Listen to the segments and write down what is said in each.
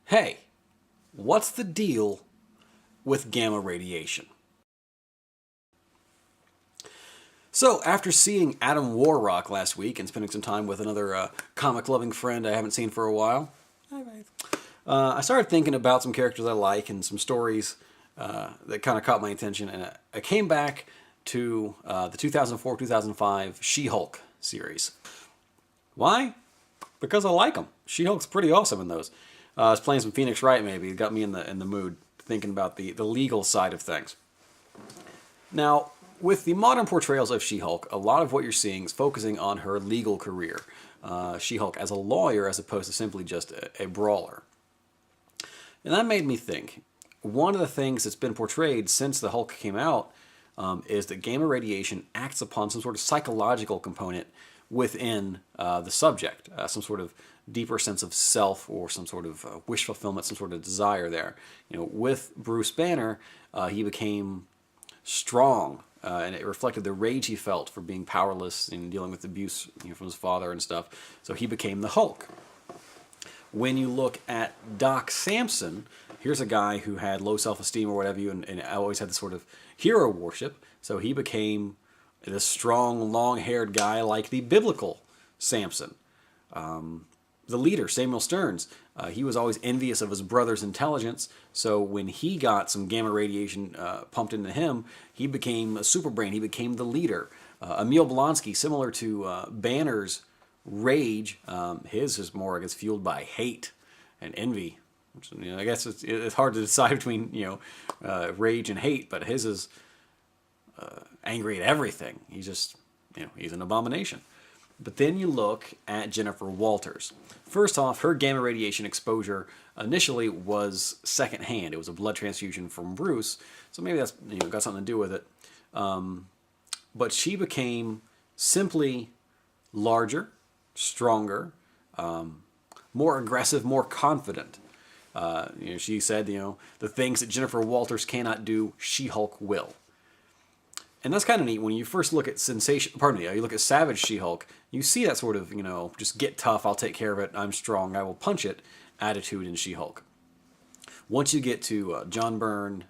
Hey, what's the deal with gamma radiation? So, after seeing Adam Warrock last week and spending some time with another comic-loving friend I haven't seen for a while, I started thinking about some characters I like and some stories that kind of caught my attention, and I came back to the 2004-2005 She-Hulk series. Why? Because I like them. She-Hulk's pretty awesome in those. I was playing some Phoenix Wright, maybe. It got me in the mood, thinking about the legal side of things. Now, with the modern portrayals of She-Hulk, a lot of what you're seeing is focusing on her legal career. She-Hulk as a lawyer as opposed to simply just a brawler. And that made me think, one of the things that's been portrayed since the Hulk came out is that gamma radiation acts upon some sort of psychological component within the subject, some sort of deeper sense of self or some sort of wish fulfillment, some sort of desire there. You know, with Bruce Banner, he became strong, and it reflected the rage he felt for being powerless and dealing with abuse, from his father and stuff. So he became the Hulk. When you look at Doc Samson, here's a guy who had low self-esteem or whatever, and always had this sort of hero worship. So he became this strong, long-haired guy like the biblical Samson. The leader, Samuel Stearns, he was always envious of his brother's intelligence, so when he got some gamma radiation pumped into him, he became a superbrain, he became the leader. Emil Blonsky, similar to Banner's rage, his is more, I guess, fueled by hate and envy. Which, I guess it's hard to decide between, rage and hate, but his is angry at everything. He's just, he's an abomination. But then you look at Jennifer Walters. First off, her gamma radiation exposure initially was secondhand. It was a blood transfusion from Bruce, so maybe that's got something to do with it. But she became simply larger, stronger, more aggressive, more confident. She said, the things that Jennifer Walters cannot do, She-Hulk will. And that's kind of neat. When you first look at you look at Savage She-Hulk, you see that sort of, just get tough, I'll take care of it, I'm strong, I will punch it attitude in She-Hulk. Once you get to John Byrne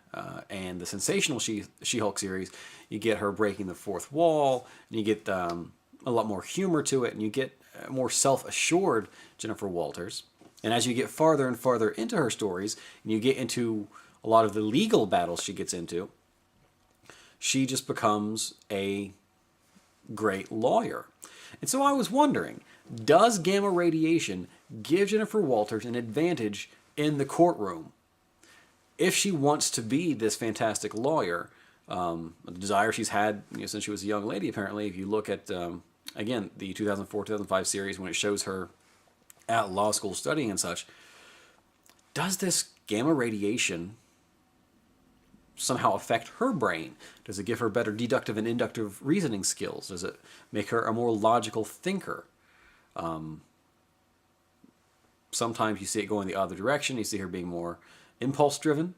and the sensational She-Hulk series, you get her breaking the fourth wall, and you get a lot more humor to it, and you get more self-assured Jennifer Walters. And as you get farther and farther into her stories, and you get into a lot of the legal battles she gets into, she just becomes a great lawyer. And so I was wondering, does gamma radiation give Jennifer Walters an advantage in the courtroom? If she wants to be this fantastic lawyer, the desire she's had since she was a young lady, apparently, if you look at, again, the 2004-2005 series when it shows her at law school studying and such, does this gamma radiation somehow affect her brain? Does it give her better deductive and inductive reasoning skills? Does it make her a more logical thinker? Sometimes you see it going the other direction. You see her being more impulse-driven.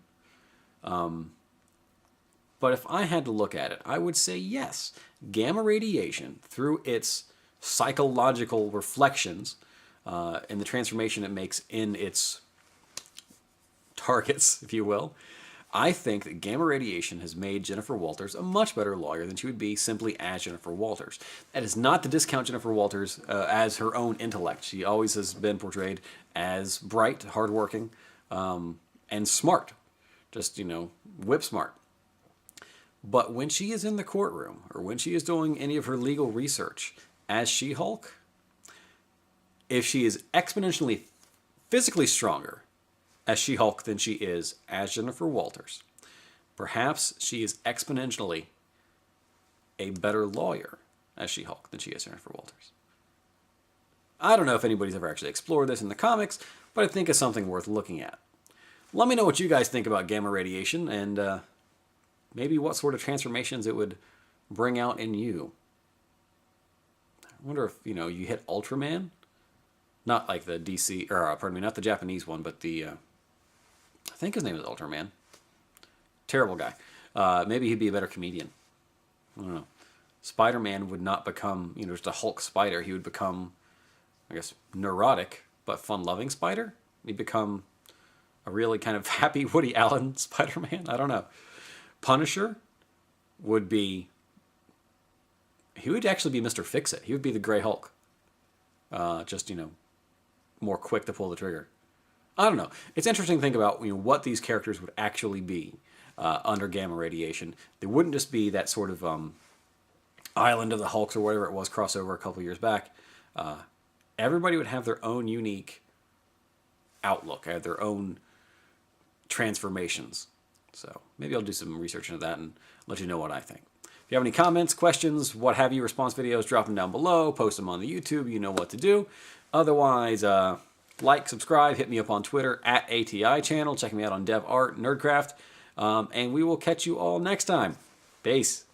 But if I had to look at it, I would say yes. Gamma radiation, through its psychological reflections and the transformation it makes in its targets, if you will, I think that gamma radiation has made Jennifer Walters a much better lawyer than she would be simply as Jennifer Walters. That is not to discount Jennifer Walters as her own intellect. She always has been portrayed as bright, hardworking, and smart. Just, whip smart. But when she is in the courtroom, or when she is doing any of her legal research as She-Hulk, if she is exponentially physically stronger as She-Hulk than she is as Jennifer Walters, perhaps she is exponentially a better lawyer as She-Hulk than she is Jennifer Walters. I don't know if anybody's ever actually explored this in the comics, but I think it's something worth looking at. Let me know what you guys think about gamma radiation, and maybe what sort of transformations it would bring out in you. I wonder if, you hit Ultraman? Not like the DC, or pardon me, not the Japanese one, but the I think his name is Ultraman. Terrible guy. Maybe he'd be a better comedian. I don't know. Spider-Man would not become, just a Hulk spider. He would become, I guess, neurotic, but fun-loving spider. He'd become a really kind of happy Woody Allen Spider-Man. I don't know. Punisher would be... He would actually be Mr. Fix-It. He would be the Grey Hulk. Just, more quick to pull the trigger. I don't know. It's interesting to think about what these characters would actually be under gamma radiation. They wouldn't just be that sort of Island of the Hulks or whatever it was crossover a couple years back. Everybody would have their own unique outlook, their own transformations. So maybe I'll do some research into that and let you know what I think. If you have any comments, questions, what have you, response videos, drop them down below, post them on the YouTube, you know what to do. Otherwise, like, subscribe, hit me up on Twitter at ATI channel, check me out on DevArt, Nerdcraft, and we will catch you all next time. Peace.